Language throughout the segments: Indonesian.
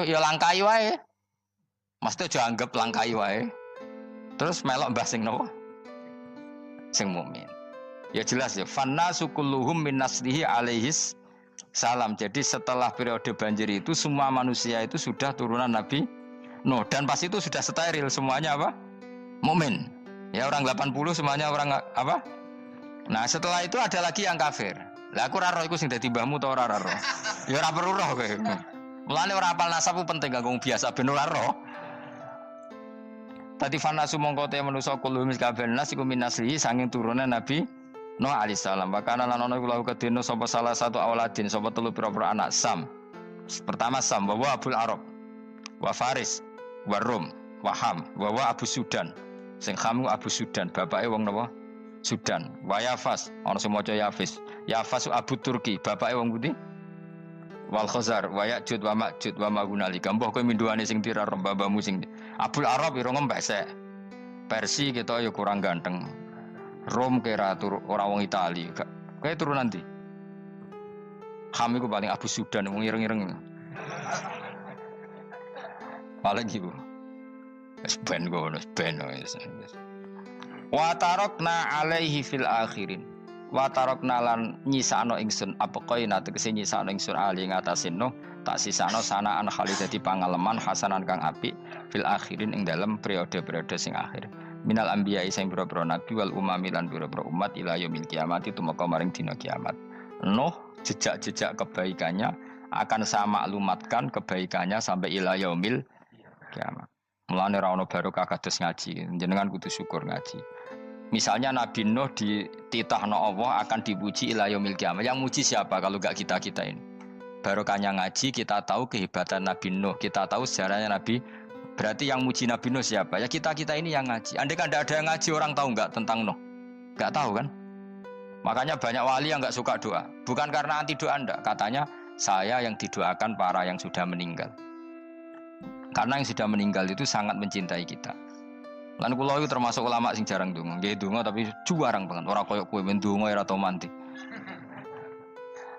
ya langkai wae. Mesti aja anggap langkai wae. Terus melok mbah sing nopo? Sing mukmin. Ya jelas ya, fannasu kulluhum min naslihi alaihis salam. Jadi setelah periode banjir itu semua manusia itu sudah turunan Nabi Nuh dan pas itu sudah steril semuanya apa? Mukmin. Ya orang 80 semuanya orang apa? Nah, setelah itu ada lagi yang kafir. Lah aku ora roh iku sing dadi mbahmu ta ora roh. Ya ora perlu roh kowe. Mulane ora apal nasab penting kanggo biasa ben ora roh. Tadi fanasu mongko te manusa kulo mis kabeh nas iku minasli sanging turunan Nabi Nuh alaihi salam. Bakana lan ana kula kedene sapa salah satu auladin sapa telu pira-pira anak Sam. Pertama Sam wa Abul Arab wa Faris wa Rum wa Ham wa Abu Sudan. Sing Ham Abu Sudan, bapake wong napa? Sudan. Wa Yafas, ana sing maca Yafis. Yafas Abu Turki, bapake wong pundi? Wal Khazar wa Ya'jud wa Ma'jud wa Magunali. Mbah kowe minduane sing tira rembabamu sing Abul Arab ira ngembek sek. Persi kita ya kurang ganteng. Rom kira tur ora wong Itali. Kowe turunan ndi? Kami ku paling Abu Sudan wong ireng-ireng. Paling iku. Wis ben ngono, ben wis. Wa tarakna alaihi fil akhirin. Wa tarakna lan nyisano ingsun apa koina tegese nyisano ingsun ali ngatasin no tak sisano sanaan khalidati pangaleman hasanan kang apik fil akhirin ing dalem periode-periode sing akhir minal anbiya sing pira-pira nabi wal umami lan pira-pira umat ila yaumil kiamat itu maka maring dina kiamat. Nuh jejak-jejak kebaikannya akan saya maklumatkan kebaikannya sampai ila yaumil kiamat. Mulane ora ono barokah kados ngaji, jenengan kudu syukur ngaji. Misalnya Nabi Nuh dititahno Allah akan dipuji ila yaumil kiamat. Yang muji siapa kalau enggak kita-kita ini? Barokahnya ngaji kita tahu kehebatan Nabi Nuh, kita tahu sejarahnya Nabi. Berarti yang muji Nabi Nuh siapa? Ya kita-kita ini yang ngaji. Andai kan tidak ada yang ngaji orang tahu enggak tentang Nuh? Enggak tahu kan? Makanya banyak wali yang enggak suka doa. Bukan karena anti doa enggak, katanya saya yang didoakan para yang sudah meninggal. Karena yang sudah meninggal itu sangat mencintai kita. Lan kula iki termasuk ulama sing jarang ndonga. Nggih ndonga tapi juarang banget. Ora koyo kowe men ndonga ora tau mandi.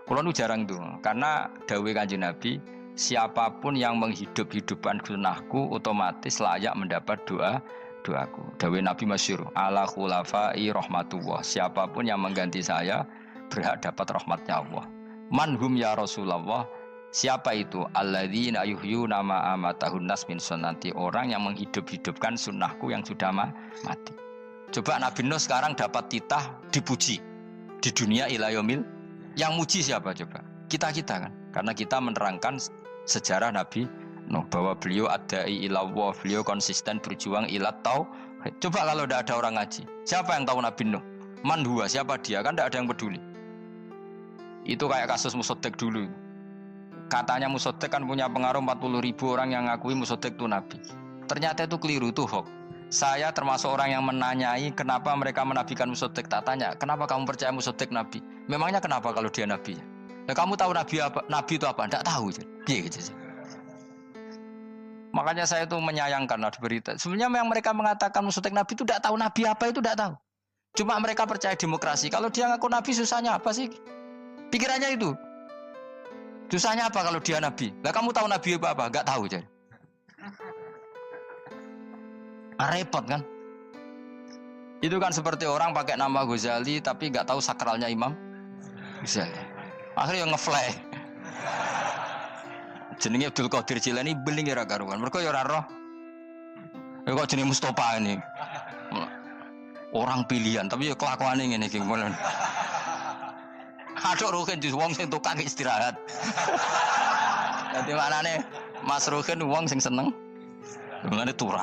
Kula nu jarang ndonga karena dawuh Kanjeng Nabi, siapapun yang menghidup-hidupkan sunnahku otomatis layak mendapat doaku. Dawuh Nabi masyhur, ala khulafai rahmatullah. Siapapun yang mengganti saya berhak dapat rahmatnya Allah. Manhum ya Rasulullah. Siapa itu? Alladzina yuhyuna ma amatahun nas min sunnati, orang yang menghidup-hidupkan sunnahku yang sudah mati. Coba Nabi Nuh sekarang dapat titah dipuji di dunia ila yaumil. Yang muji siapa coba? Kita-kita kan. Karena kita menerangkan sejarah Nabi Nuh bahwa beliau adai ila Allah, beliau konsisten berjuang ila tauhid. Coba kalau tidak ada orang ngaji, siapa yang tahu Nabi Nuh? Man huwa, siapa dia? Kan tidak ada yang peduli. Itu kayak kasus Musaddiq dulu. Katanya Musaddiq kan punya pengaruh 40.000 orang yang ngakui Musaddiq itu Nabi. Ternyata itu keliru, itu hoax. Saya termasuk orang yang menanyai kenapa mereka menabikan Musaddiq. Tak tanya, kenapa kamu percaya Musaddiq Nabi? Memangnya kenapa kalau dia Nabi? Ya, kamu tahu Nabi apa? Nabi itu apa? Tidak tahu. Gitu. Makanya saya itu menyayangkan ada berita. Sebenarnya yang mereka mengatakan Musaddiq Nabi itu tidak tahu Nabi apa itu tidak tahu. Cuma mereka percaya demokrasi. Kalau dia ngaku Nabi susahnya apa sih? Pikirannya itu. Susahnya apa kalau dia Nabi? Lah kamu tahu Nabi apa? Enggak tahu jadi. Repot kan? Itu kan seperti orang pakai nama Ghazali tapi enggak tahu sakralnya Imam Ghazali. Akhirnya yang nge-fly. Jenenge Abdul Qadir Jilani beling ora karuan. Mergo ya ora roh. Ya kok jenenge Mustofa ini. Orang pilihan tapi ya kelakuane ngene iki. Aduk Ruhin di wong sing tukang istirahat. Dadi maknane Mas Ruhin wong sing seneng. Mengane turu.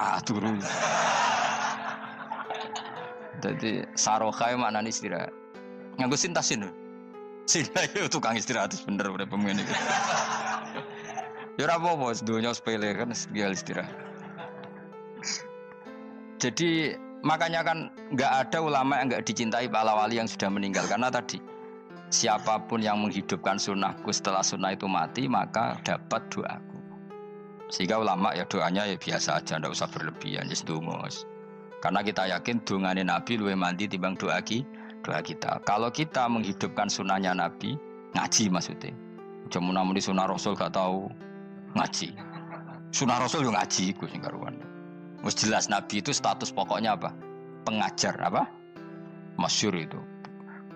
Dadi sarokae maknane istirahat. Nganggo sintasin. Sinta itu tukang istirahat bener pemene iki. Ya ora apa-apa, donya sepele kan dia istirahat. Jadi makanya kan enggak ada ulama yang enggak dicintai para wali yang sudah meninggal karena tadi siapapun yang menghidupkan sunnahku setelah sunnah itu mati maka dapat doaku. Sehingga ulama ya doanya ya biasa aja, tidak usah berlebihan, just dungos. Karena kita yakin dungane Nabi luwih mandi timbang doa kita. Kalau kita menghidupkan sunnahnya Nabi, ngaji maksudnya. Cuma namun di sunnah Rasul gak tahu ngaji. Sunah Rasul yo ngaji iku sing karuan. Wis jelas Nabi itu status pokoknya apa? Pengajar apa? Masyhur itu.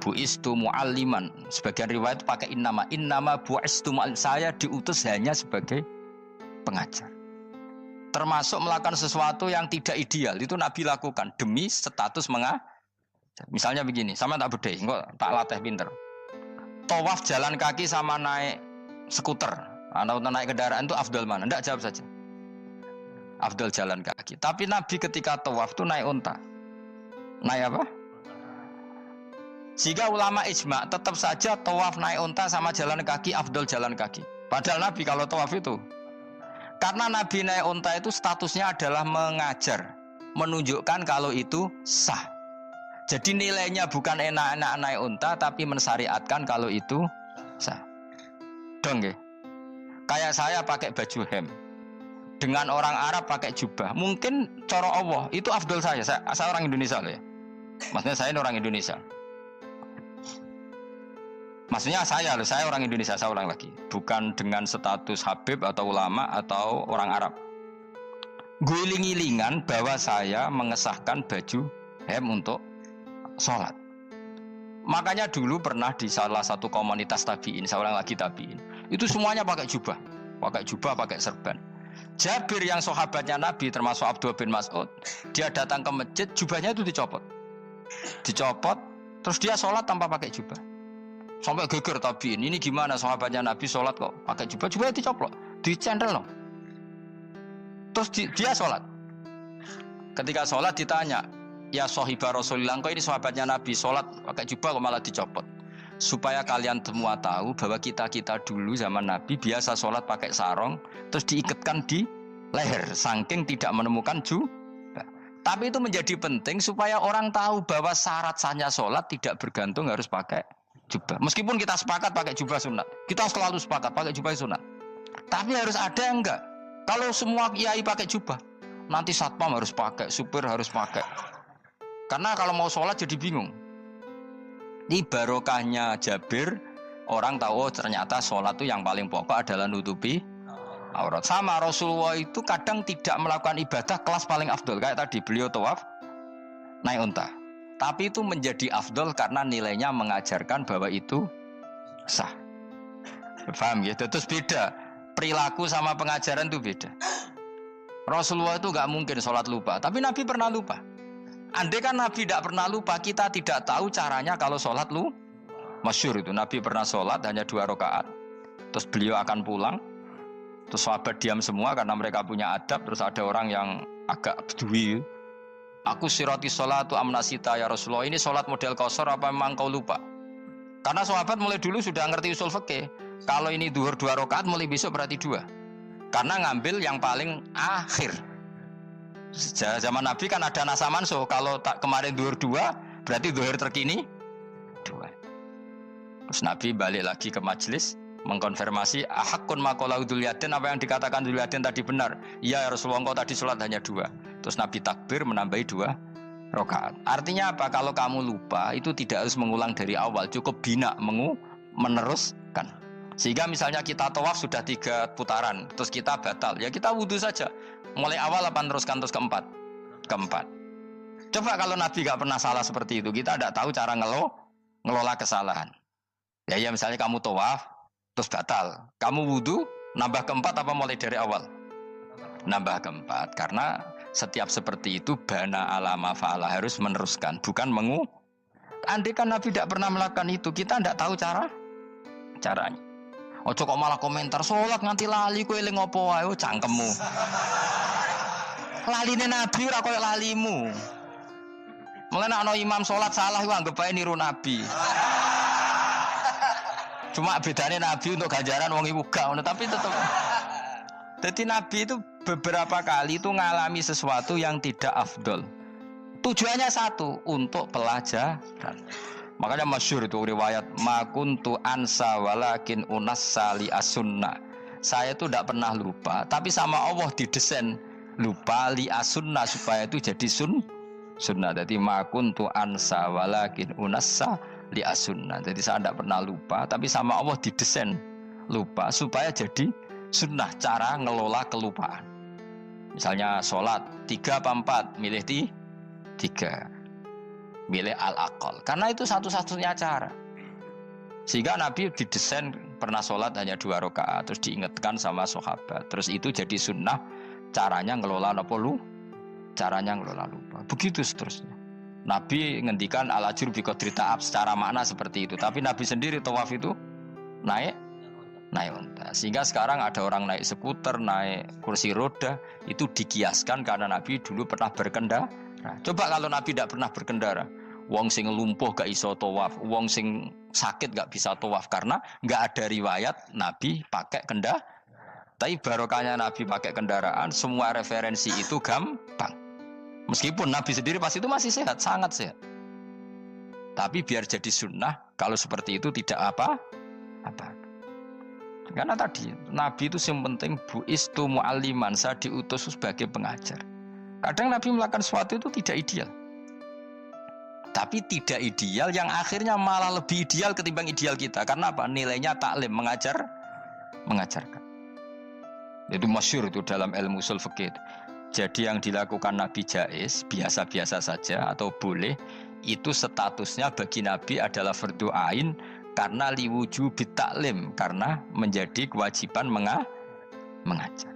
Bu'istu mu'alliman. Sebagian riwayat pakai innama bu'istu mu'allim. Saya diutus hanya sebagai pengajar. Termasuk melakukan sesuatu yang tidak ideal itu Nabi lakukan demi status mengajar. Misalnya begini, sama tak bedai, kok tak latih pinter. Tawaf jalan kaki sama naik skuter atau naik kendaraan itu afdal mana? Enggak, jawab saja. Afdal jalan kaki. Tapi Nabi ketika tawaf itu naik unta. Naik apa? Jika ulama ijma tetap saja tawaf naik unta sama jalan kaki afdal jalan kaki. Padahal Nabi kalau tawaf itu karena Nabi naik unta itu statusnya adalah mengajar, menunjukkan kalau itu sah. Jadi nilainya bukan enak-enak naik unta, tapi mensyariatkan kalau itu sah. Dong ya? Kayak saya pakai baju hem, dengan orang Arab pakai jubah. Mungkin cara Allah itu afdol saya orang Indonesia loh ya. Maksudnya saya ini orang Indonesia. Maksudnya saya orang Indonesia, saya ulang lagi. Bukan dengan status Habib atau ulama atau orang Arab. Guling-gilingan bahwa saya mengesahkan baju hem untuk sholat. Makanya dulu pernah di salah satu komunitas tabiin, saya ulang lagi tabiin, itu semuanya pakai jubah, pakai serban. Jabir yang sahabatnya Nabi termasuk Abdullah bin Mas'ud, dia datang ke masjid, jubahnya itu dicopot, terus dia sholat tanpa pakai jubah. Sampai geger tabiin, ini gimana sahabatnya Nabi sholat kok pakai jubah, jubahnya dicoplok, dicendel loh. Terus dia sholat. Ketika sholat ditanya, ya sahibah Rasulullah, kok ini sahabatnya Nabi sholat pakai jubah kok malah dicopot. Supaya kalian semua tahu bahwa kita dulu zaman Nabi biasa sholat pakai sarong, terus diikatkan di leher, saking tidak menemukan jubah. Tapi itu menjadi penting supaya orang tahu bahwa syarat sahnya sholat tidak bergantung harus pakai jubah. Meskipun kita sepakat pakai jubah sunat, kita selalu sepakat pakai jubah sunat. Tapi harus ada yang enggak. Kalau semua kiai pakai jubah, nanti satpam harus pakai, supir harus pakai. Karena kalau mau sholat jadi bingung. Ini barokahnya Jabir, orang tahu ternyata sholat itu yang paling pokok adalah nutupi aurat. Sama Rasulullah itu kadang tidak melakukan ibadah kelas paling afdol. Kayak tadi beliau tawaf naik unta. Tapi itu menjadi afdol karena nilainya mengajarkan bahwa itu sah. Paham gitu? Terus beda. Perilaku sama pengajaran itu beda. Rasulullah itu gak mungkin sholat lupa. Tapi Nabi pernah lupa. Andai kan Nabi tidak pernah lupa, kita tidak tahu caranya kalau sholat lu. Masyhur itu, Nabi pernah sholat hanya 2 rakaat. Terus beliau akan pulang. Terus sahabat diam semua karena mereka punya adab. Terus ada orang yang agak bedui. Aku siroti sholatu amnasita ya Rasulullah. Ini sholat model qashar apa memang kau lupa? Karena sahabat mulai dulu sudah ngerti usul fikih. Kalau ini duhur 2 rakaat, mulai besok berarti 2. Karena ngambil yang paling akhir. Zaman Nabi kan ada nasa mansuh. Kalau tak kemarin duhur 2, berarti duhur terkini 2. Terus Nabi balik lagi ke majelis, mengkonfirmasi ahakun maqala Dzulyaden, apa yang dikatakan Dzulyaden tadi benar. Iya ya Rasulullah, engkau tadi sholat hanya 2. Terus Nabi takbir menambahi 2 rakaat. Artinya apa? Kalau kamu lupa itu tidak harus mengulang dari awal, cukup bina meneruskan. Sehingga misalnya kita tawaf sudah 3 putaran, terus kita batal, ya kita wudhu saja. Mulai awal apa teruskan terus keempat? Coba kalau Nabi gak pernah salah seperti itu, kita tidak tahu cara ngelola kesalahan. Ya misalnya kamu tawaf, terus batal. Kamu wudhu, nambah keempat apa mulai dari awal? Nambah keempat, karena setiap seperti itu bana alama fa'ala, harus meneruskan, bukan Andai kan Nabi tidak pernah melakukan itu, kita tidak tahu caranya. Ojo kok malah komentar sholat nganti lali kowe eling opo wae, cangkemmu. Laline Nabi ora koyo lalimu. Mulane ana imam sholat salah iku anggap ae niru Nabi. Cuma bedane Nabi untuk ganjaran wong iku gak ngono, tapi tetep. Jadi Nabi itu beberapa kali itu ngalami sesuatu yang tidak afdol. Tujuannya satu, untuk pelajaran. Makanya masyhur itu riwayat makuntu ansa walakin unassa li as-sunnah. Saya itu tidak pernah lupa, tapi sama Allah didesain lupa li as-sunnah supaya itu jadi sunnah. Jadi makuntu ansa walakin unassa li as-sunnah. Jadi saya tidak pernah lupa, tapi sama Allah didesain lupa supaya jadi Sunnah cara ngelola kelupaan. Misalnya sholat 3 apa 4, milih 3. Milih al-aqal. Karena itu satu-satunya cara. Sehingga Nabi didesain pernah sholat hanya 2 rakaat, terus diingatkan sama sahabat. Terus itu jadi sunnah caranya ngelola apa lu? Caranya ngelola lupa. Begitu seterusnya. Nabi ngendikan al-ajur bi qadri ta'ab secara makna seperti itu. Tapi Nabi sendiri tawaf itu naik unta. Sehingga sekarang ada orang naik skuter, naik kursi roda, itu dikiaskan karena Nabi dulu pernah berkendara. Coba kalau Nabi tidak pernah berkendara, wong sing lumpuh gak iso tawaf, wong sing sakit gak bisa tawaf karena gak ada riwayat Nabi pakai kendaraan. Tapi barokahnya Nabi pakai kendaraan, semua referensi itu gampang. Meskipun Nabi sendiri pas itu masih sehat, sangat sehat. Tapi biar jadi sunnah, kalau seperti itu tidak apa. Karena tadi Nabi itu yang penting buistu mu'alliman, saya diutus sebagai pengajar. Kadang Nabi melakukan sesuatu itu tidak ideal. Tapi tidak ideal yang akhirnya malah lebih ideal ketimbang ideal kita. Karena apa? Nilainya taklim, mengajarkan. Itu masyhur itu dalam ilmu ushul fikih. Jadi yang dilakukan Nabi jaiz, biasa-biasa saja atau boleh, itu statusnya bagi Nabi adalah fardhu ain karena liwujubi taklim, karena menjadi kewajiban mengajar.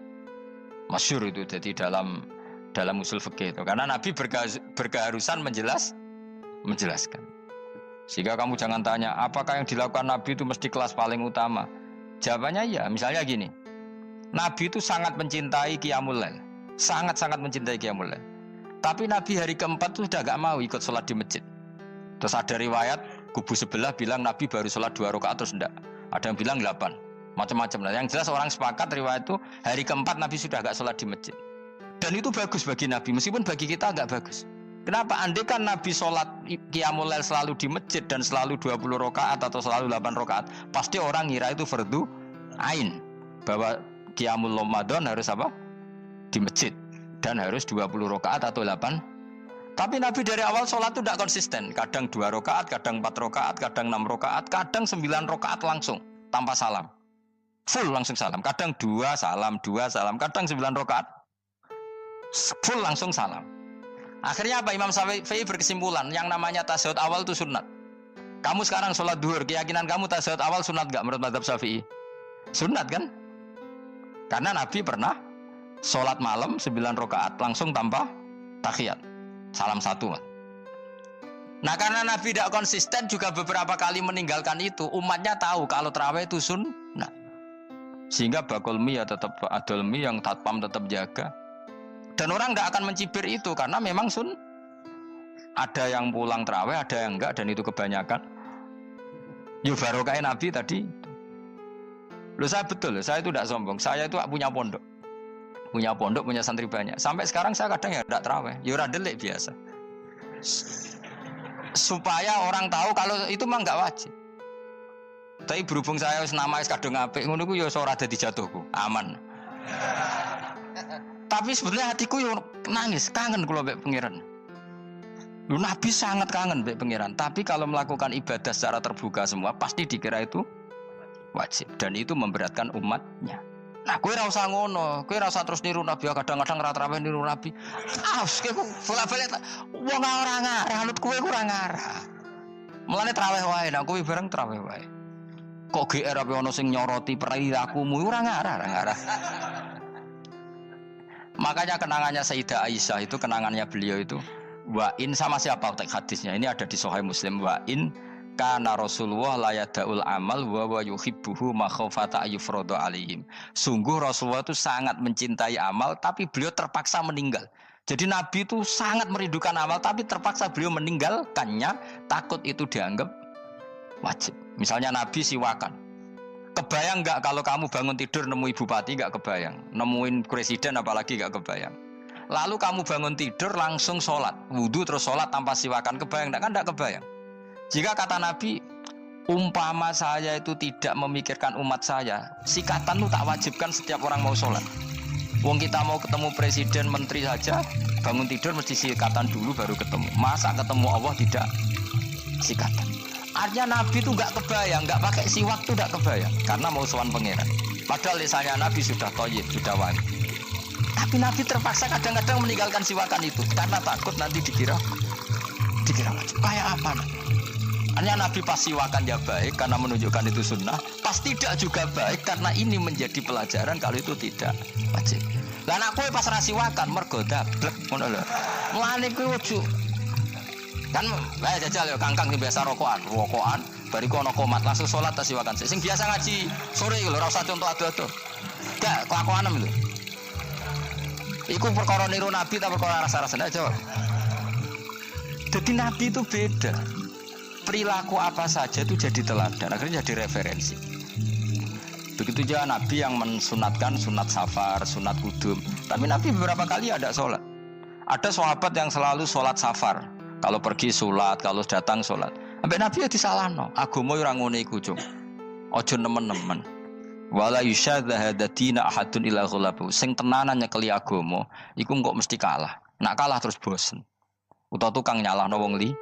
Masyhur itu jadi dalam usul fikih itu. Karena Nabi berkeharusan menjelaskan. Sehingga kamu jangan tanya, apakah yang dilakukan Nabi itu mesti kelas paling utama? Jawabannya ya, misalnya gini. Nabi itu sangat mencintai Qiyamul Lail. Sangat-sangat mencintai Qiyamul Lail. Tapi Nabi hari keempat itu sudah gak mau ikut sholat di masjid. Terus ada riwayat, kubu sebelah bilang Nabi baru sholat 2 rakaat terus enggak. Ada yang bilang 8. Macam-macam. Nah, yang jelas orang sepakat riwayat itu, hari keempat Nabi sudah gak sholat di masjid. Dan itu bagus bagi Nabi, meskipun bagi kita agak bagus. Kenapa? Andai kan Nabi sholat Qiyamul Lail selalu di masjid dan selalu 20 rakaat atau selalu 8 rakaat, pasti orang ngira itu fardhu ain. Bahwa Qiyamul Ramadan harus apa? Di masjid. Dan harus 20 rakaat atau 8. Tapi Nabi dari awal sholat itu tidak konsisten. Kadang 2 rakaat, kadang 4 rakaat, kadang 6 rakaat, kadang 9 rakaat langsung tanpa salam. Full langsung salam. Kadang 2 salam, kadang 9 rakaat full langsung salam. Akhirnya apa? Imam Syafi'i berkesimpulan yang namanya tasyahud awal itu sunat. Kamu sekarang sholat duhur, keyakinan kamu tasyahud awal sunat gak menurut mazhab Syafi'i? Sunat kan? Karena Nabi pernah sholat malam 9 rakaat langsung tanpa tahiyat, salam 1. Nah karena Nabi tidak konsisten juga beberapa kali meninggalkan itu, umatnya tahu kalau tarawih itu sunnah. Sehingga bakul mie ya tetap adol mie, yang tatpam tetap jaga. Dan orang nggak akan mencibir itu karena memang ada yang pulang tarawih, ada yang enggak, dan itu kebanyakan. Yo barokah Nabi tadi. Loh saya betul, saya itu tidak sombong. Saya itu punya pondok, punya santri banyak. Sampai sekarang saya kadang ya tidak tarawih, ya ora delik biasa. Supaya orang tahu kalau itu mah nggak wajib. Tapi berhubung saya wis nama kadung apik, ngono ku ya ora dadi jatuhku, aman. Tapi sebetulnya hatiku yo nangis, kangen kula mbek pangeran. Lu Nabi sangat kangen mbek pangeran, tapi kalau melakukan ibadah secara terbuka semua pasti dikira itu wajib dan itu memberatkan umatnya. Nah, kowe ora usah ngono, kowe ora usah terus niru Nabi, kadang-kadang ra traweh niru Nabi. Kowe bolak-balik wong ora ngarah, anut kowe ora ngarah. Mulane traweh wae, nek kowe bareng traweh wae. Kok GR apa ono sing nyoroti perilakumu ora ngarah. Makanya kenangannya Sayyidah Aisyah itu, kenangannya beliau itu wa'in sama siapa teks hadisnya, ini ada di Sahih Muslim, wa'in kana Rasulullah la yada'ul amal wa yuhibbuhu makhafata ayyufradu alaihim. Sungguh Rasulullah itu sangat mencintai amal tapi beliau terpaksa meninggal. Jadi Nabi itu sangat merindukan amal tapi terpaksa beliau meninggalkannya, takut itu dianggap wajib. Misalnya Nabi siwakan. Kebayang nggak kalau kamu bangun tidur nemu bupati? Nggak kebayang. Nemuin presiden apalagi nggak kebayang. Lalu kamu bangun tidur langsung sholat, wudhu terus sholat tanpa siwakan, kebayang nggak? Kan nggak kebayang. Jika kata Nabi, umpama saya itu tidak memikirkan umat saya, sikatan itu tak wajibkan setiap orang mau sholat. Wong kita mau ketemu presiden, menteri saja, bangun tidur mesti sikatan dulu baru ketemu. Masa ketemu Allah tidak sikatan? Artinya Nabi itu nggak kebayang, nggak pakai siwak itu nggak kebayang, karena mau sowan pangeran. Padahal lisannya Nabi sudah thayyib, sudah wangi. Tapi Nabi terpaksa kadang-kadang meninggalkan siwakan itu karena takut nanti dikira wajib. Kayak apa? Hanya Nabi pas siwakan ya baik karena menunjukkan itu sunnah, pas tidak juga baik karena ini menjadi pelajaran kalau itu tidak wajib. Lah anak kowe pas ra siwakan mergo dablek ngono lho. Mulane kowe ojo kan jajal yo kangkang sing biasa rokokan, bariku ana komat langsung salat tas siwakan. Sing biasa ngaji sore lho ora usah contoh ado-ado. Gak kelakuanem lho. Iku perkara niru Nabi ta perkara rasa-rasane jawab. Jadi Nabi itu beda. Perilaku apa saja itu jadi teladan, akhirnya jadi referensi. Begitu juga Nabi yang mensunatkan sunat safar, sunat kudum. Tapi Nabi beberapa kali ada sholat. Ada sahabat yang selalu sholat safar. Kalau pergi sholat, kalau datang sholat. Sampai Nabi ya disalahno. Agama ora ngene iku, Cung. Aja nemen-nemen. Wala yusyadzahadatina ahadun ila ghalabu. Sing tenanan nyekeli agama, iku kok mesti kalah. Nak kalah terus bosen. Utawa tukang nyalahno wong liya.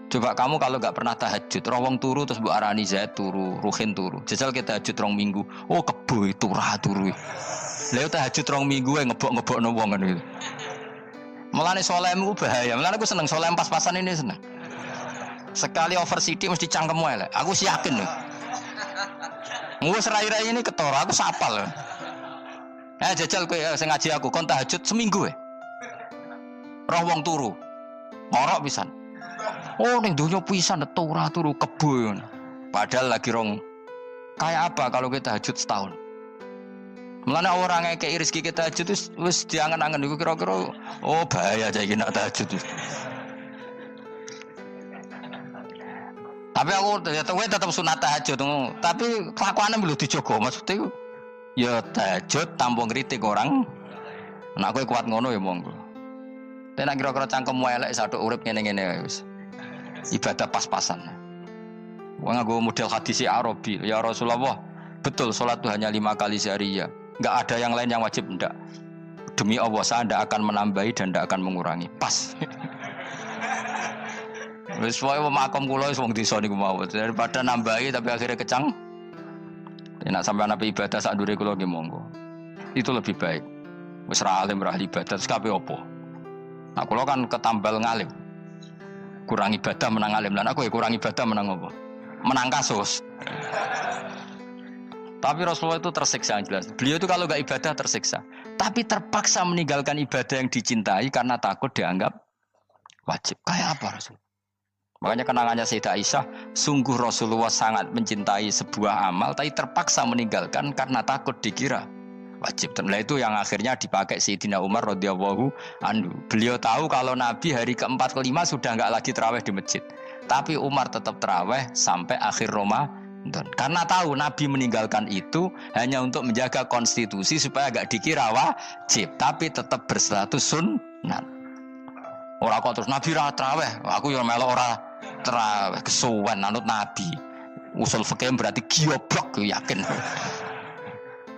Coba kamu kalau gak pernah tahajud, wong turu terus mbok arani Zaid turu, Ruhin turu. Jajal kita tahajud 2 minggu. Oh kebo turu. Lha tahajud 2 minggu ngebok-ngebokno wong ngono. Mulane salehmu bahaya. Mulane aku seneng saleh pas-pasan ini seneng. Sekali over sidik mesti cangkemmu elek. Aku sih yakin lho. Wes rai-rai ini ketara, aku sapal lho. Jajal kowe sing ngaji aku kon tahajud seminggu roh wong turu. Ngorok pisan. Oh ning donya pisan turu kebo. Padahal lagi rong. Kayak apa kalau kita tahajud setahun? Mulane orang ngekeki rezeki kita tahajud wis diangen-angen iku kira-kira oh bahaya aja iki nak tahajud. Tapi aku tetap sunat tahajud. Tapi kelakuannya belum dijogo. Maksudnya ya tahajud tanpa ngritik orang. Nah aku kuat ngono ya monggo. Tapi nak kira-kira cangkemmu elek sadok urip ngene-ngene wis. Ibadah pas-pasan. Wong nggo model hadis Arabi. Ya Rasulullah, betul salat itu hanya 5 kali sehari ya. Enggak ada yang lain yang wajib enggak. Demi Allah saya tidak akan menambahi dan tidak akan mengurangi. Pas. Wis wae makom kula wis wong desa niku mawon. Daripada nambahi tapi akhirnya kecang. Nek sampean ape ibadah sak ndure kula nggih monggo. Itu lebih baik. Wis ra alim ra ibadah terus kabeh opo? Nah kula kan ketambal ngalim. Kurang ibadah menang alim. Lan aku ya kurang ibadah menang apa? Menang kasus. Tapi Rasulullah itu tersiksa yang jelas. Beliau itu kalau enggak ibadah tersiksa. Tapi terpaksa meninggalkan ibadah yang dicintai karena takut dianggap wajib. Kayak apa Rasul? Makanya kenangannya Sayyidah Aisyah, sungguh Rasulullah sangat mencintai sebuah amal, tapi terpaksa meninggalkan karena takut dikira wajib. Dan itu yang akhirnya dipakai Sayyidina Umar radhiyallahu anhu. Beliau tahu kalau Nabi hari ke-4 ke-5 sudah enggak lagi tarawih di masjid. Tapi Umar tetap tarawih sampai akhir Ramadan. Karena tahu Nabi meninggalkan itu hanya untuk menjaga konstitusi supaya enggak dikira wajib, tapi tetap berstatus sunnah. Ora kok terus Nabi ra tarawih, aku yo melok ora tarawih kesuwen anut Nabi. Usul fikih berarti gioblok yakin.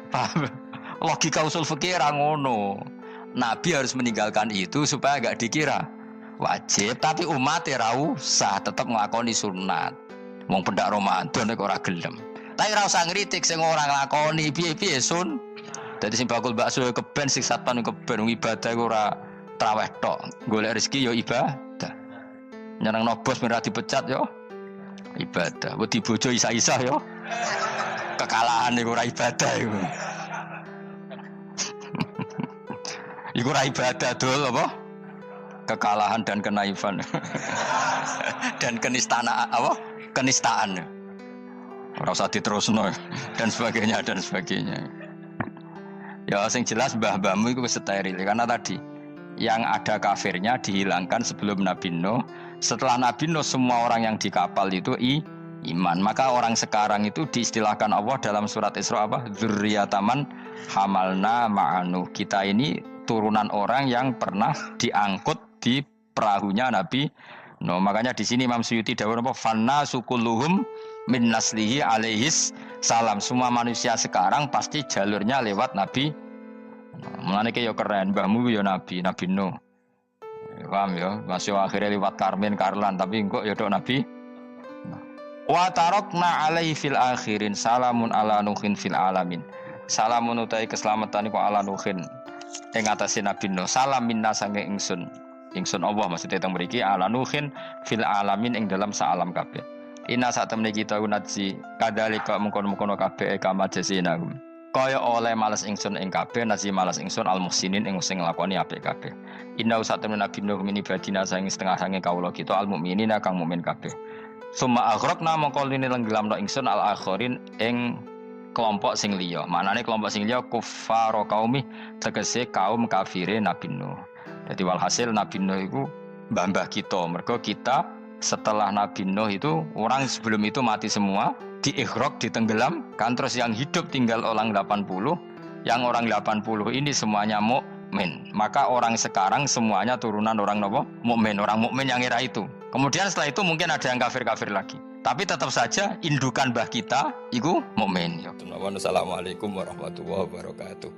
Paham? Logika usul fikih ra ngono. Nabi harus meninggalkan itu supaya enggak dikira wajib, tapi umat ora usah tetap nglakoni sunat. Wong pendak Ramadan nek ora gelem. Tapi ora usah ngritik sing ora nglakoni piye-piye sun. Dadi sing bakul bakso keben sing satan keben ibadah ora traweh tok, golek rezeki yo ibadah. Nyenengno bos merah dipecat yo ibadah. Wedi bojo isa-isa yo kekalahan iku ora ibadah iku. Iku ora ibadah dol apa? Kekalahan dan kenaifan. Dan kenistaan apa? Kenistaan. Ora usah diterusno dan sebagainya. Ya sing jelas mbah-mbahmu iku wis steril karena tadi yang ada kafirnya dihilangkan sebelum Nabi Nuh. Setelah Nabi Nuh semua orang yang di kapal itu iman. Maka orang sekarang itu diistilahkan Allah dalam surat Isra apa? Dzurriyyataman hamalna ma'anu. Kita ini turunan orang yang pernah diangkut di perahunya Nabi Nuh. Makanya di sini Imam Suyuti dawuh apa? Fanna sukulluhum min naslihi alaihis salam. Semua manusia sekarang pasti jalurnya lewat Nabi. Mulane ki yo keren, mbahmu yo Nabi Nuh. Paham ya? Masih akhirnya lewat Karmen, Karlan, tapi kok ya dok Nabi. Wa tarakna alaihi fil akhirin salamun ala nuhin fil alamin. Salamun utai keselamatan iku ala nuhin ing atase Nabi Nuh. Salam minna sange ingsun. Ingsun Allah maksudnya teng mriki ala nuhin fil alamin ing dalam saalam kabeh. Inna sak temne kita unatsi kadalika mengkono-mengkono kabeh kama jasinahum. Kaya oleh males ingsun ing kabeh nasi males ingsun al muhsinin ing sing nglakoni apik kabeh. Inna sak temne Nabi Nuh min ibadina sange setengah sange kawula kita al mukminina kang mukmin kabeh. Summa aghraqna mongko lini lenggelamno ingsun al akhirin ing kelompok sing liya. Maknane kelompok sing liya kuffaro qaumi tegese kaum kafire Nabi Nuh. Dadi walhasil Nabi Nuh iku mbah-mbah kita. Mergo kita setelah Nabi Nuh itu orang sebelum itu mati semua, diikhraq, ditenggelamkan, terus yang hidup tinggal orang 80. Yang orang 80 ini semuanya mukmin. Maka orang sekarang semuanya turunan orang napa? Mukmin, orang mukmin yang era itu. Kemudian setelah itu mungkin ada yang kafir-kafir lagi. Tapi tetap saja indukan mbah kita iku mukmin. Assalamualaikum warahmatullahi wabarakatuh.